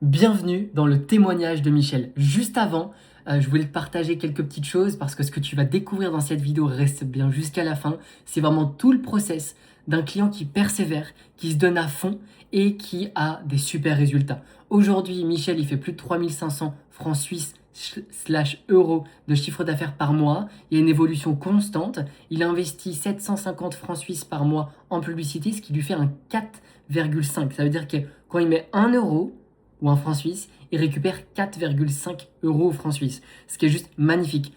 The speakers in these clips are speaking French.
Bienvenue dans le témoignage de Michel. Juste avant, je voulais te partager quelques petites choses parce que ce que tu vas découvrir dans cette vidéo reste bien jusqu'à la fin. C'est vraiment tout le process d'un client qui persévère, qui se donne à fond et qui a des super résultats. Aujourd'hui, Michel, il fait plus de 3500 francs suisses slash euros de chiffre d'affaires par mois. Il y a une évolution constante. Il a investi 750 francs suisses par mois en publicité, ce qui lui fait un 4,5. Ça veut dire que quand il met 1 euro ou un franc suisse, il récupère 4,5 euros au franc suisse, ce qui est juste magnifique.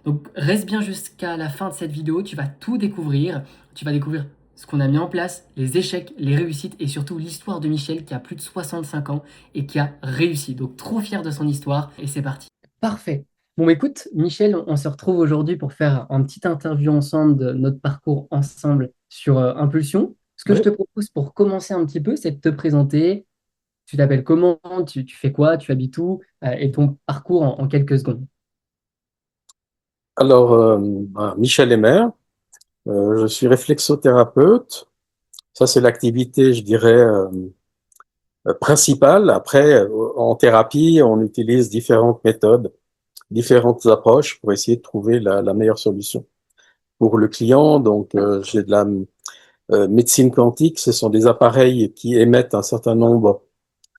Donc reste bien jusqu'à la fin de cette vidéo, tu vas tout découvrir. Tu vas découvrir ce qu'on a mis en place, les échecs, les réussites et surtout l'histoire de Michel qui a plus de 65 ans et qui a réussi. Donc trop fier de son histoire et c'est parti. Parfait. Bon, écoute, Michel, on se retrouve aujourd'hui pour faire un petit interview ensemble de notre parcours ensemble sur Impulsion. Ce que je Oui. te propose pour commencer un petit peu, c'est de te présenter. Tu t'appelles comment? Tu fais quoi? Tu habites où? Et ton parcours en quelques secondes. Alors, Michel Emer, je suis réflexothérapeute. Ça, c'est l'activité, je dirais, principale. Après, en thérapie, on utilise différentes méthodes, différentes approches pour essayer de trouver la meilleure solution pour le client. Donc, j'ai de la médecine quantique. Ce sont des appareils qui émettent un certain nombre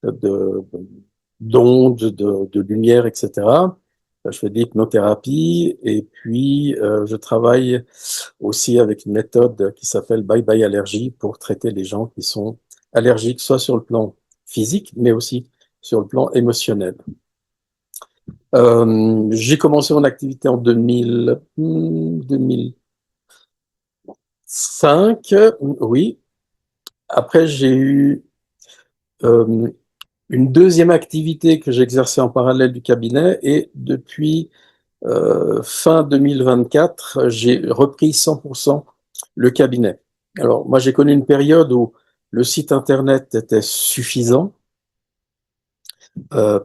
de d'ondes, de lumière, etc. Je fais de l'hypnothérapie et puis je travaille aussi avec une méthode qui s'appelle Bye Bye Allergie pour traiter les gens qui sont allergiques, soit sur le plan physique, mais aussi sur le plan émotionnel. J'ai commencé mon activité en 2005, oui. Après, j'ai eu euh, une deuxième activité que j'exerçais en parallèle du cabinet et depuis fin 2024, j'ai repris 100% le cabinet. Alors, moi, j'ai connu une période où le site Internet était suffisant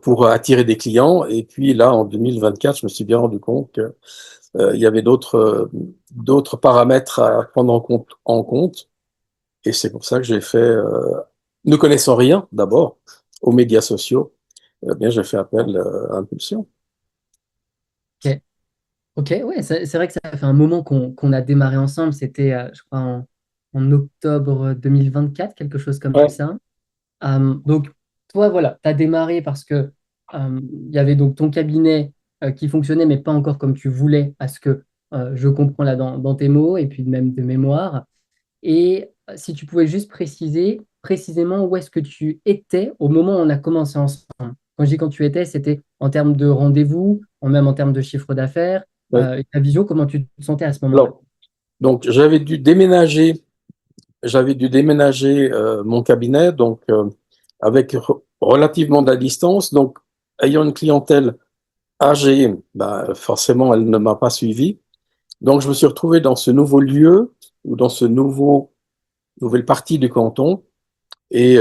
pour attirer des clients. Et puis là, en 2024, je me suis bien rendu compte qu'il y avait d'autres paramètres à prendre en compte. Et c'est pour ça que j'ai fait, ne connaissant rien d'abord aux médias sociaux, bien j'ai fait appel à Impulsion. Ok, ok, ouais, c'est vrai que ça fait un moment qu'on a démarré ensemble. C'était, je crois, en octobre 2024, quelque chose comme Ouais. ça. Donc, toi, voilà, tu as démarré parce que il y avait donc ton cabinet qui fonctionnait, mais pas encore comme tu voulais, parce que je comprends là dans tes mots et puis même de mémoire. Et si tu pouvais juste préciser précisément où est-ce que tu étais au moment où on a commencé ensemble. Quand je dis quand tu étais, c'était en termes de rendez-vous, même en termes de chiffre d'affaires, Ouais. et ta vision, comment tu te sentais à ce moment-là? Alors, donc j'avais dû déménager mon cabinet, donc avec relativement de la distance. Donc, ayant une clientèle âgée, bah, forcément, elle ne m'a pas suivi. Donc, je me suis retrouvé dans ce nouveau lieu ou dans nouvelle partie du canton, et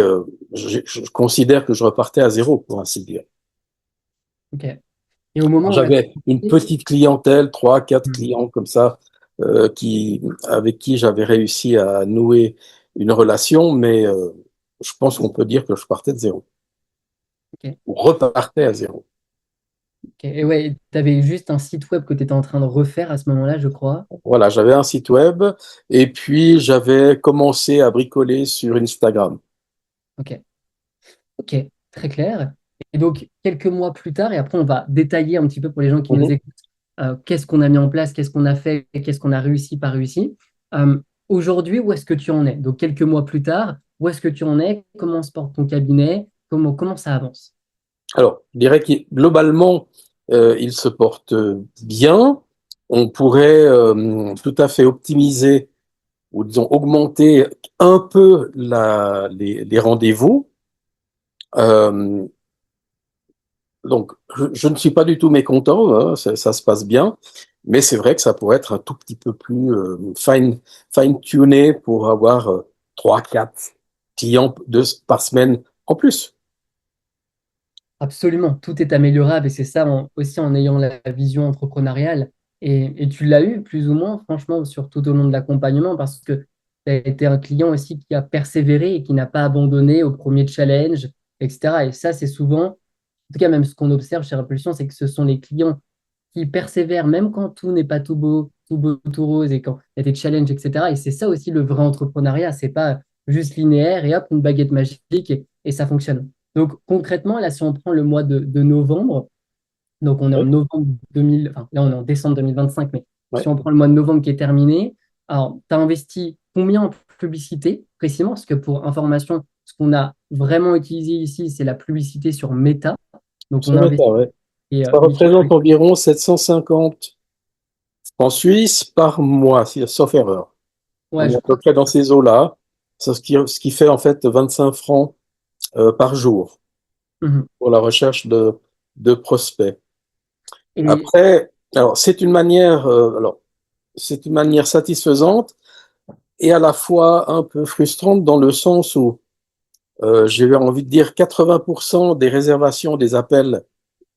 je considère que je repartais à zéro, pour ainsi dire. Ok. Et au moment où on a J'avais une commencé, petite clientèle, trois, quatre hmm, clients comme ça, avec qui j'avais réussi à nouer une relation, mais je pense qu'on peut dire que je partais de zéro, ok, ou repartais à zéro. ok. Et ouais, tu avais juste un site web que tu étais en train de refaire à ce moment-là, je crois. Voilà, j'avais un site web, et puis j'avais commencé à bricoler sur Instagram. Ok, ok, très clair. Et donc, quelques mois plus tard, et après, on va détailler un petit peu pour les gens qui nous Mhm. écoutent, qu'est-ce qu'on a mis en place, qu'est-ce qu'on a fait, qu'est-ce qu'on a réussi, pas réussi. Euh, Aujourd'hui, où est-ce que tu en es? Donc, quelques mois plus tard, où est-ce que tu en es? Comment se porte ton cabinet? Comment ça avance? Alors, je dirais que globalement, il se porte bien. On pourrait tout à fait optimiser ou disons augmenter un peu les rendez-vous. Euh, donc, je ne suis pas du tout mécontent, hein, ça se passe bien, mais c'est vrai que ça pourrait être un tout petit peu plus fine-tuné pour avoir 3, 4 clients par semaine en plus. Absolument, tout est améliorable et c'est ça aussi en ayant la vision entrepreneuriale. Et tu l'as eu plus ou moins, franchement, sur tout au long de l'accompagnement parce que tu as été un client aussi qui a persévéré et qui n'a pas abandonné au premier challenge. etc. Et ça, c'est souvent, en tout cas même ce qu'on observe chez Repulsion, c'est que ce sont les clients qui persévèrent même quand tout n'est pas tout beau, tout rose et quand il y a des challenges, etc. Et c'est ça aussi le vrai entrepreneuriat, c'est pas juste linéaire et hop, une baguette magique et ça fonctionne. Donc concrètement, là, si on prend le mois de novembre, donc on est en Oui, novembre 2000, enfin là on est en décembre 2025, mais si ouais. on prend le mois de novembre qui est terminé, alors tu as investi combien en publicité précisément? Parce que pour information, ce qu'on a vraiment utilisé ici, c'est la publicité sur Meta. Donc on Sur Meta, investit ouais. et Ça Michel, représente environ 750 en Suisse par mois, sauf erreur. ouais, On est je à peu crois que près dans ces eaux-là. C'est ce qui fait en fait 25 francs par jour Mhm. pour la recherche de prospects. Et Après, alors c'est une manière satisfaisante et à la fois un peu frustrante dans le sens où j'ai envie de dire 80% des réservations, des appels,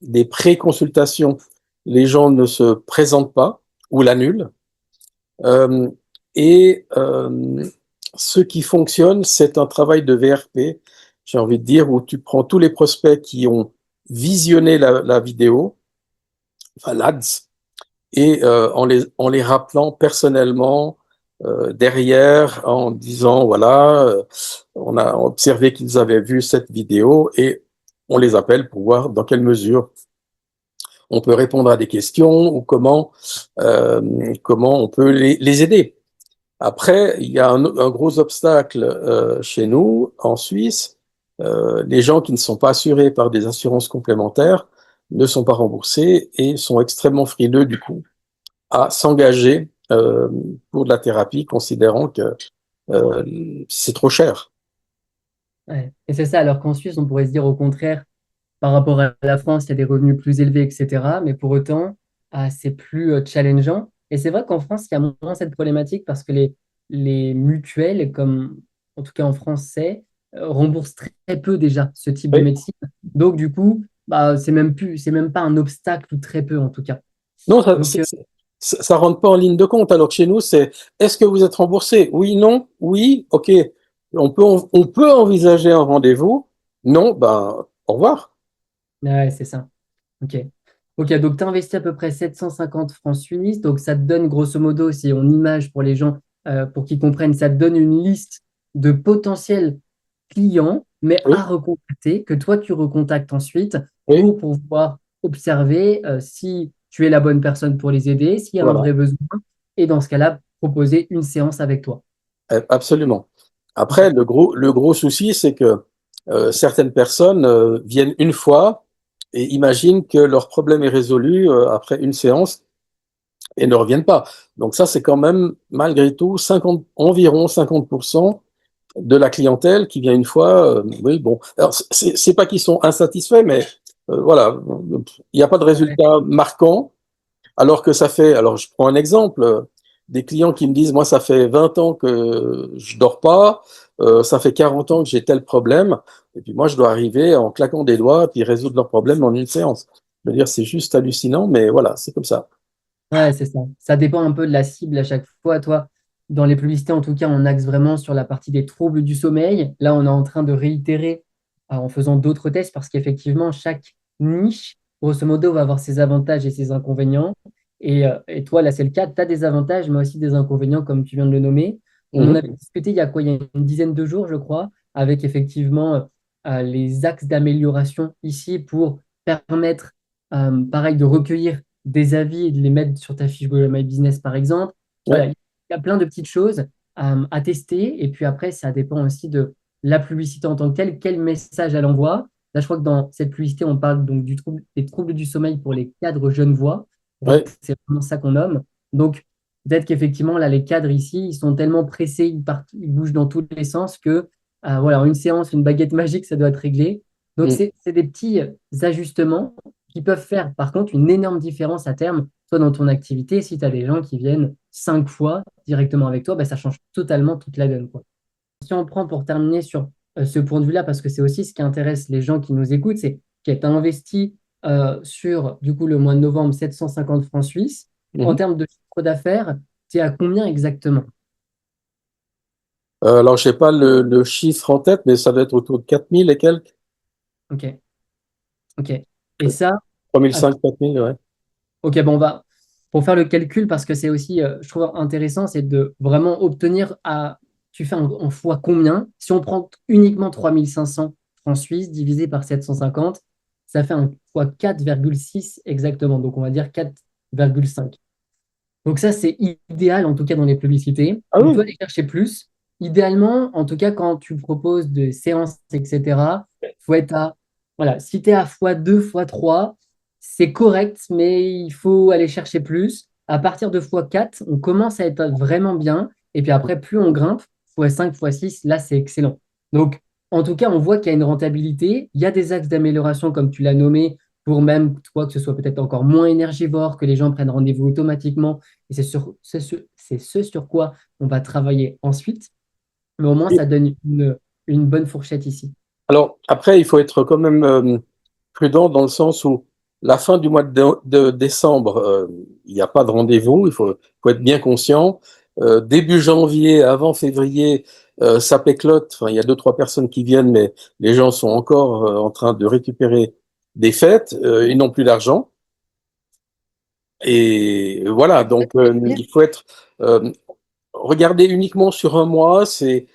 des pré-consultations, les gens ne se présentent pas ou l'annulent. Euh, et ce qui fonctionne, c'est un travail de VRP, j'ai envie de dire, où tu prends tous les prospects qui ont visionné la vidéo, enfin l'ADS, et en les rappelant personnellement derrière, en disant, voilà, on a observé qu'ils avaient vu cette vidéo et on les appelle pour voir dans quelle mesure on peut répondre à des questions ou comment on peut les aider. Après, il y a un gros obstacle chez nous, en Suisse. Les gens qui ne sont pas assurés par des assurances complémentaires ne sont pas remboursés et sont extrêmement frileux du coup à s'engager pour de la thérapie, considérant que c'est trop cher. ouais. Et c'est ça, alors qu'en Suisse, on pourrait se dire au contraire, par rapport à la France, il y a des revenus plus élevés, etc. Mais pour autant, c'est plus challengeant. Et c'est vrai qu'en France, il y a moins cette problématique parce que les mutuelles, comme en tout cas en France, remboursent très peu déjà ce type de Oui. médecine. Donc, du coup, bah, c'est même pas un obstacle ou très peu en tout cas. Non, ça, Donc, ça rentre pas en ligne de compte. Alors que chez nous, c'est est-ce que vous êtes remboursé? Oui, non, oui, ok. On peut envisager un rendez-vous. Non, ben, au revoir. ouais, c'est ça. Ok. Ok, donc tu investis à peu près 750 francs suisses. Donc ça te donne grosso modo, si on image pour les gens, pour qu'ils comprennent, ça te donne une liste de potentiels clients, mais Oui, à recontacter, que toi tu recontactes ensuite oui, pour pouvoir observer si tu es la bonne personne pour les aider, s'il y a un voilà. vrai besoin, et dans ce cas-là, proposer une séance avec toi. Absolument. Ok. Après, le gros souci, c'est que certaines personnes viennent une fois et imaginent que leur problème est résolu après une séance et ne reviennent pas. Donc ça, c'est quand même, malgré tout, environ 50% de la clientèle qui vient une fois. Oui, bon. Alors, c'est pas qu'ils sont insatisfaits, mais voilà, il n'y a pas de Ouais, résultat marquant. Alors que ça fait, alors je prends un exemple, des clients qui me disent, moi, ça fait 20 ans que je dors pas, ça fait 40 ans que j'ai tel problème, et puis moi, je dois arriver en claquant des doigts, puis résoudre leurs problèmes en une séance. Je veux dire, c'est juste hallucinant, mais voilà, c'est comme ça. ouais, c'est ça. Ça dépend un peu de la cible à chaque fois. Toi, dans les publicités, en tout cas, on axe vraiment sur la partie des troubles du sommeil. Là, on est en train de réitérer en faisant d'autres tests parce qu'effectivement, chaque niche, grosso modo, va avoir ses avantages et ses inconvénients. Et toi, là, c'est le cas. Tu as des avantages, mais aussi des inconvénients, comme tu viens de le nommer. On en Mhm. avait discuté il y a quoi? Il y a une dizaine de jours, je crois, avec effectivement les axes d'amélioration ici pour permettre, pareil, de recueillir des avis et de les mettre sur ta fiche Google My Business, par exemple. Voilà, Ouais, il y a plein de petites choses à tester. Et puis après, ça dépend aussi de la publicité en tant que telle, quel message elle envoie. Là, je crois que dans cette publicité, on parle donc des troubles du sommeil pour les cadres jeunes voix. Je crois que ouais. c'est vraiment ça qu'on nomme. Donc, peut-être qu'effectivement, là, les cadres ici, ils sont tellement pressés, ils bougent dans tous les sens que, voilà, en une séance, une baguette magique, ça doit être réglé. Donc, Mhm. c'est des petits ajustements qui peuvent faire par contre une énorme différence à terme, soit dans ton activité, si tu as des gens qui viennent 5 fois directement avec toi, bah, ça change totalement toute la donne, quoi. Si on prend pour terminer sur ce point de vue-là, parce que c'est aussi ce qui intéresse les gens qui nous écoutent, c'est que tu as investi sur du coup le mois de novembre 750 francs suisses. En Mhm. termes de chiffre d'affaires, tu es à combien exactement? Alors, je sais pas le chiffre en tête, mais ça doit être autour de 4000 et quelques. Ok, ok. Et ça, 3500, 4000, ouais. ok, bon, pour faire le calcul, parce que c'est aussi, je trouve intéressant, c'est de vraiment obtenir tu fais en fois combien? Si on prend uniquement 3500 francs suisses divisé par 750, ça fait un fois 4,6 exactement. Donc, on va dire 4,5. Donc ça, c'est idéal, en tout cas dans les publicités. Ah On peut oui, aller chercher plus. Idéalement, en tout cas, quand tu proposes des séances, etc., faut être à, voilà, si tu es à x2, x3, c'est correct, mais il faut aller chercher plus. À partir de x4, on commence à être vraiment bien. Et puis après, plus on grimpe, x5, x6, là, c'est excellent. Donc, en tout cas, on voit qu'il y a une rentabilité. Il y a des axes d'amélioration, comme tu l'as nommé, pour même toi que ce soit peut-être encore moins énergivore, que les gens prennent rendez-vous automatiquement et c'est ce sur quoi on va travailler ensuite. Mais au moins, oui. ça donne une bonne fourchette ici. Alors, après, il faut être quand même prudent dans le sens où la fin du mois de décembre, il n'y a pas de rendez-vous, faut être bien conscient. Début janvier, avant février, ça péclote. Enfin, il y a deux, trois personnes qui viennent, mais les gens sont encore en train de récupérer des fêtes, ils n'ont plus d'argent. Et voilà, donc il faut être regarder uniquement sur un mois, c'est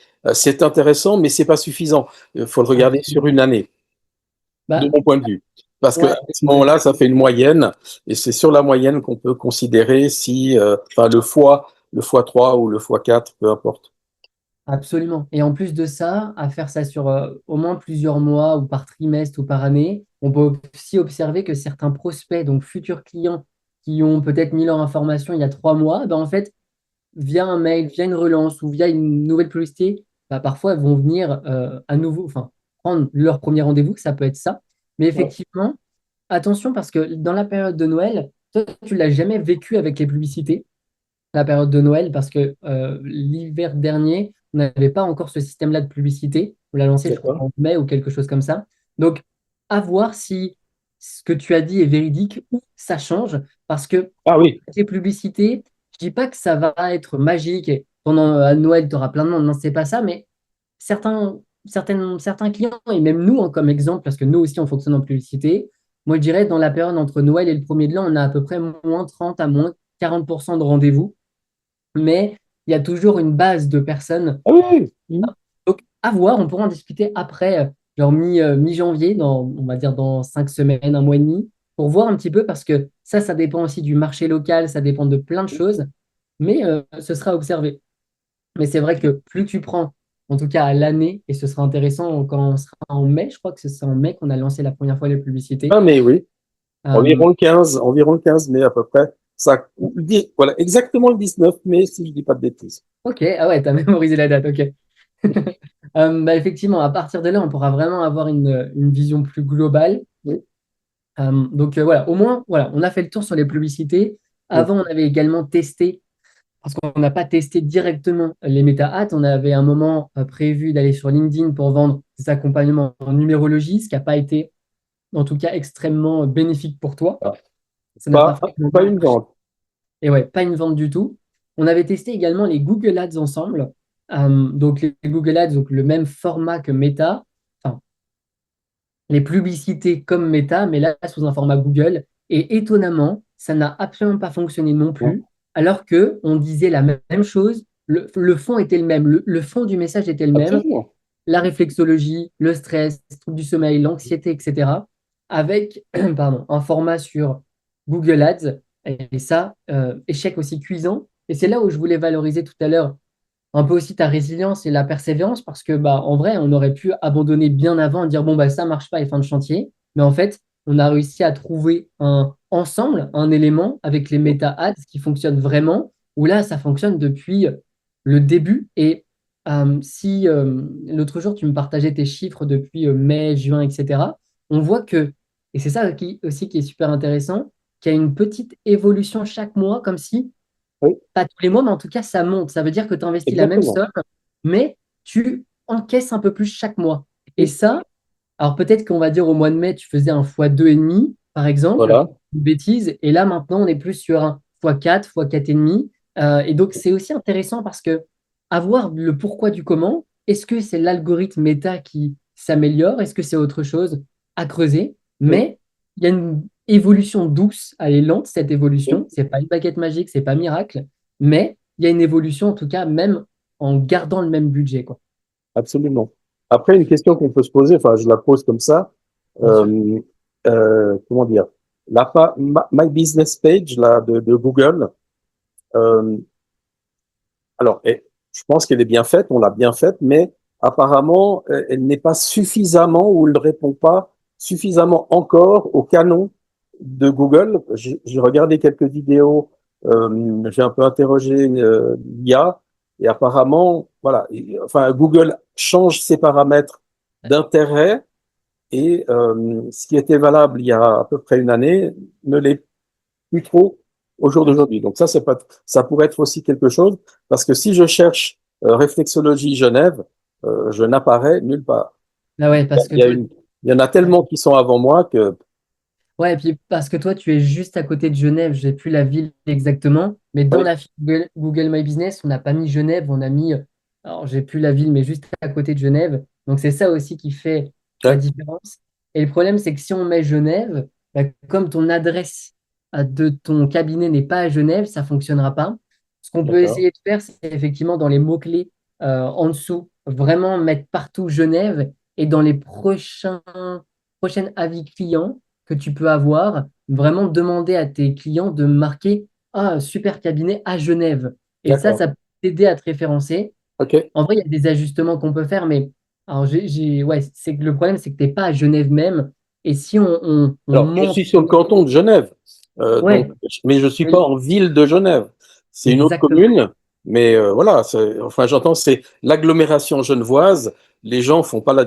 intéressant, mais c'est pas suffisant. Il faut le regarder sur une année, de Bah, mon point de vue. Parce que ouais, à ce moment-là, ça fait une moyenne, et c'est sur la moyenne qu'on peut considérer si, enfin, le fois 3 ou le fois 4, peu importe. absolument. Et en plus de ça, à faire ça sur au moins plusieurs mois ou par trimestre ou par année, on peut aussi observer que certains prospects, donc futurs clients qui ont peut-être mis leur information il y a 3 mois, ben en fait, via un mail, via une relance ou via une nouvelle publicité, bah, parfois elles vont venir à nouveau, enfin, prendre leur premier rendez-vous, ça peut être ça. Mais Ouais. effectivement, attention parce que dans la période de Noël, toi, tu l'as jamais vécu avec les publicités, la période de Noël, parce que l'hiver dernier, on n'avait pas encore ce système-là de publicité. On l'a lancé, je crois, D'accord. en mai ou quelque chose comme ça. Donc, à voir si ce que tu as dit est véridique ou ça change, parce que Ah oui, les publicités, je dis pas que ça va être magique et pendant à Noël, tu auras plein de monde, non, c'est pas ça, mais certains clients, et même nous, hein, comme exemple, parce que nous aussi, on fonctionne en publicité, moi, je dirais, dans la période entre Noël et le premier de l'an, on a à peu près moins 30 à moins 40% de rendez-vous, mais il y a toujours une base de personnes. ah oui, oui. Donc, à voir, on pourra en discuter après, genre mi-janvier, on va dire dans 5 semaines, un mois et demi, pour voir un petit peu, parce que ça dépend aussi du marché local, ça dépend de plein de choses, mais ce sera observé. Mais c'est vrai que plus tu prends, en tout cas à l'année, et ce sera intéressant quand on sera en mai, je crois que c'est en mai qu'on a lancé la première fois les publicités. Ah mais oui, Euh, environ le 15 mai à peu près. Ça, voilà, exactement le 19 mai, si je dis pas de bêtises. ok, ah ouais, tu as mémorisé la date, ok. Bah, effectivement, à partir de là, on pourra vraiment avoir une vision plus globale. Oui, Donc voilà, au moins, voilà, on a fait le tour sur les publicités. oui, Avant, on avait également testé, parce qu'on n'a pas testé directement les méta-ads, on avait un moment prévu d'aller sur LinkedIn pour vendre des accompagnements en numérologie, ce qui n'a pas été, en tout cas, extrêmement bénéfique pour toi. ah, Ça n'a pas forcément pas bien une marché. vente. Et ouais, pas une vente du tout. On avait testé également les Google Ads ensemble. Donc les Google Ads, donc le même format que Meta, enfin les publicités comme Meta, mais là sous un format Google. Et étonnamment, ça n'a absolument pas fonctionné non Non, plus, alors que on disait la même chose. Le fond était le même, le fond du message était le même, absolument. la réflexologie, le stress, troubles du sommeil, l'anxiété, etc., avec pardon, un format sur Google Ads. Et ça, échec aussi cuisant. Et c'est là où je voulais valoriser tout à l'heure un peu aussi ta résilience et la persévérance, parce que bah, en vrai, on aurait pu abandonner bien avant et dire bon, bah, ça marche pas et fin de chantier. Mais en fait, on a réussi à trouver ensemble un élément avec les méta-ads qui fonctionne vraiment, où là, ça fonctionne depuis le début. Et si l'autre jour, tu me partageais tes chiffres depuis mai, juin, etc., on voit que, et c'est ça aussi qui est super intéressant, qu'il y a une petite évolution chaque mois, comme si Oui, pas tous les mois, mais en tout cas, ça monte. Ça veut dire que tu investis la même exactement. somme, mais tu encaisses un peu plus chaque mois. Et Oui, ça, alors peut-être qu'on va dire au mois de mai, tu faisais un fois 2,5, par exemple, voilà. une bêtise, et là maintenant, on est plus sur un fois 4, fois 4,5. Et donc, c'est aussi intéressant parce que avoir le pourquoi du comment, est-ce que c'est l'algorithme méta qui s'améliore? Est-ce que c'est autre chose? à creuser, Oui, mais il y a une évolution douce, elle est lente, cette oui, évolution. C'est pas une baguette magique, c'est pas miracle, mais il y a une évolution, en tout cas, même en gardant le même budget, quoi. absolument. Après, une question qu'on peut se poser, enfin, je la pose comme ça, Bien sûr. euh, comment dire, My Business Page là, de Google, euh, alors, je pense qu'elle est bien faite, on l'a bien faite, mais apparemment, elle n'est pas suffisamment ou elle ne répond pas suffisamment encore au canon de Google. J'ai regardé quelques vidéos, j'ai un peu interrogé l'IA et apparemment, voilà, enfin, Google change ses paramètres d'intérêt et ce qui était valable il y a à peu près une année ne l'est plus trop au jour d'aujourd'hui. Donc ça pourrait être aussi quelque chose, parce que si je cherche réflexologie Genève, je n'apparais nulle part. Ah ouais, parce que Il y a toi, une, il y en a tellement qui sont avant moi que, ouais, et puis parce que toi, tu es juste à côté de Genève, j'ai plus la ville exactement, mais dans oui, la fiche Google My Business, on n'a pas mis Genève, on a mis, alors j'ai plus la ville, mais juste à côté de Genève. Donc c'est ça aussi qui fait la ouais, différence. Et le problème, c'est que si on met Genève, bah, comme ton adresse de ton cabinet n'est pas à Genève, ça fonctionnera pas. Ce qu'on peut d'accord, essayer de faire, c'est effectivement dans les mots-clés en dessous, vraiment mettre partout Genève et dans les prochains avis clients que tu peux avoir, vraiment demander à tes clients de marquer Ah, super cabinet à Genève. Et ça d'accord, peut t'aider à te référencer. ok. En vrai, il y a des ajustements qu'on peut faire, mais alors, ouais, c'est que le problème, c'est que tu n'es pas à Genève même. Et si on Alors, je monte, suis sur le canton de Genève, donc, ouais, mais je suis pas oui, en ville de Genève. C'est une autre exactement. commune, mais voilà. Enfin, j'entends, c'est l'agglomération genevoise. Les gens font pas la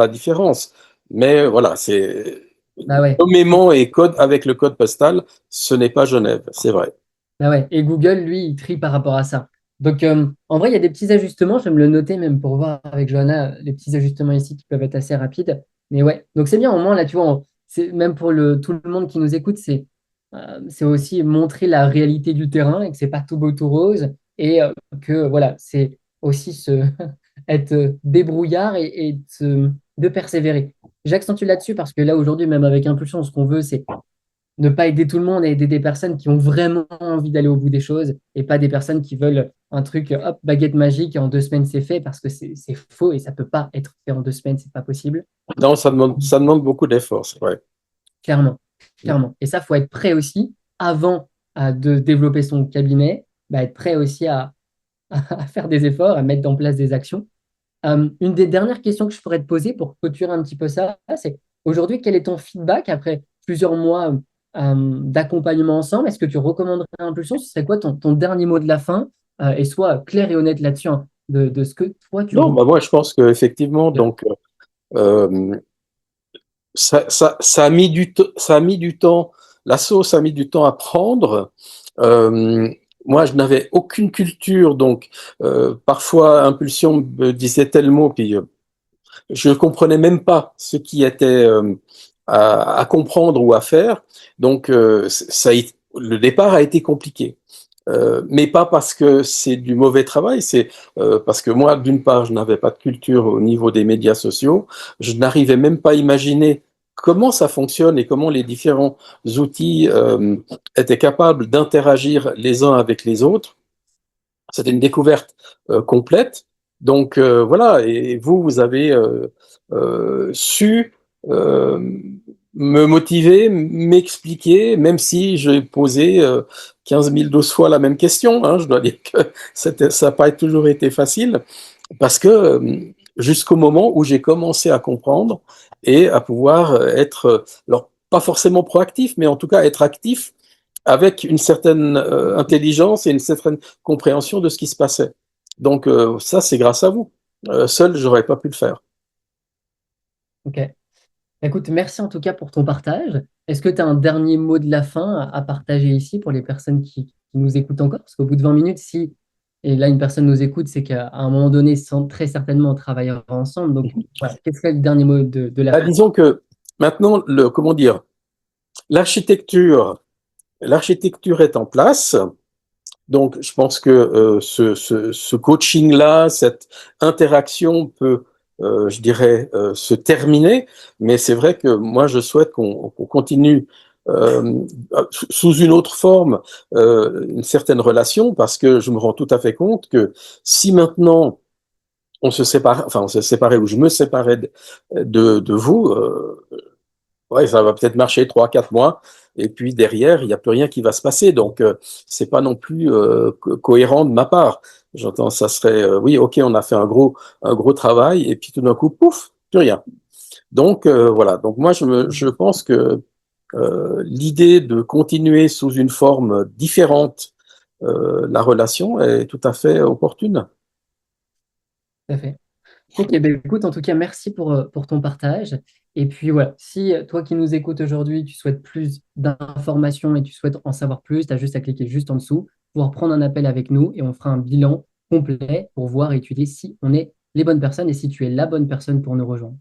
différence. Mais voilà, c'est Bah ouais. nommément et code avec le code postal, ce n'est pas Genève, c'est vrai. Ah ouais. Et Google, lui, il trie par rapport à ça. Donc, en vrai, il y a des petits ajustements. Je vais me le noter même pour voir avec Johanna les petits ajustements ici qui peuvent être assez rapides. Mais ouais, donc c'est bien au moins là, tu vois, c'est même pour tout le monde qui nous écoute, c'est aussi montrer la réalité du terrain et que c'est pas tout beau tout rose et que voilà, c'est aussi être débrouillard et de persévérer. J'accentue là-dessus parce que là aujourd'hui, même avec Impulsion, ce qu'on veut, c'est ne pas aider tout le monde et aider des personnes qui ont vraiment envie d'aller au bout des choses et pas des personnes qui veulent un truc, hop, baguette magique et en 2 semaines c'est fait parce que c'est faux et ça peut pas être fait en 2 semaines, c'est pas possible. Non, ça demande beaucoup d'efforts, c'est vrai. Clairement, clairement. Et ça, faut être prêt aussi avant de développer son cabinet, bah, être prêt aussi à faire des efforts, à mettre en place des actions. Une des dernières questions que je pourrais te poser pour clôturer un petit peu ça, c'est aujourd'hui, quel est ton feedback après plusieurs mois d'accompagnement ensemble? Est-ce que tu recommanderais Impulsion? Ce serait quoi ton dernier mot de la fin? Et sois clair et honnête là-dessus, hein, de ce que toi tu Non, bah recommandes. moi je pense qu'effectivement, donc euh, ça a mis ça a mis du temps, la sauce a mis du temps à prendre. Euh, Moi, je n'avais aucune culture, donc parfois Impulsion me disait tel mot, puis je comprenais même pas ce qui était à comprendre ou à faire. Donc, le départ a été compliqué. Mais pas parce que c'est du mauvais travail, c'est parce que moi, d'une part, je n'avais pas de culture au niveau des médias sociaux, je n'arrivais même pas à imaginer comment ça fonctionne et comment les différents outils étaient capables d'interagir les uns avec les autres. C'était une découverte complète. Donc voilà, et vous, vous avez su euh, me motiver, m'expliquer, même si j'ai posé 15 012 fois la même question. Hein, je dois dire que ça n'a pas toujours été facile, parce que jusqu'au moment où j'ai commencé à comprendre et à pouvoir être, alors pas forcément proactif, mais en tout cas être actif avec une certaine intelligence et une certaine compréhension de ce qui se passait. Donc ça, c'est grâce à vous. Seul, j'aurais pas pu le faire. Ok. Écoute, merci en tout cas pour ton partage. Est-ce que tu as un dernier mot de la fin à partager ici pour les personnes qui nous écoutent encore? Parce qu'au bout de 20 minutes, si, et là une personne nous écoute, c'est qu'à un moment donné, très certainement, on travaillera ensemble. Donc voilà, quel serait le dernier mot de la Bah, fin? disons que maintenant, comment dire, l'architecture, l'architecture est en place. Donc, je pense que ce coaching-là, cette interaction peut je dirais, se terminer. Mais c'est vrai que moi, je souhaite qu'on continue euh, sous une autre forme, une certaine relation, parce que je me rends tout à fait compte que si maintenant on se sépare, enfin on se séparait ou je me séparais de vous, ouais, ça va peut-être marcher 3, 4 mois, et puis derrière, il n'y a plus rien qui va se passer. Donc, c'est pas non plus cohérent de ma part. J'entends, ça serait, oui, ok, on a fait un gros travail, et puis tout d'un coup, pouf, plus rien. Donc, voilà. Donc, moi, je pense que l'idée de continuer sous une forme différente la relation est tout à fait opportune. Tout à fait. Ok, ben écoute, en tout cas, merci pour ton partage. Et puis voilà, si toi qui nous écoutes aujourd'hui, tu souhaites plus d'informations et tu souhaites en savoir plus, tu as juste à cliquer juste en dessous, pouvoir prendre un appel avec nous et on fera un bilan complet pour voir et étudier si on est les bonnes personnes et si tu es la bonne personne pour nous rejoindre.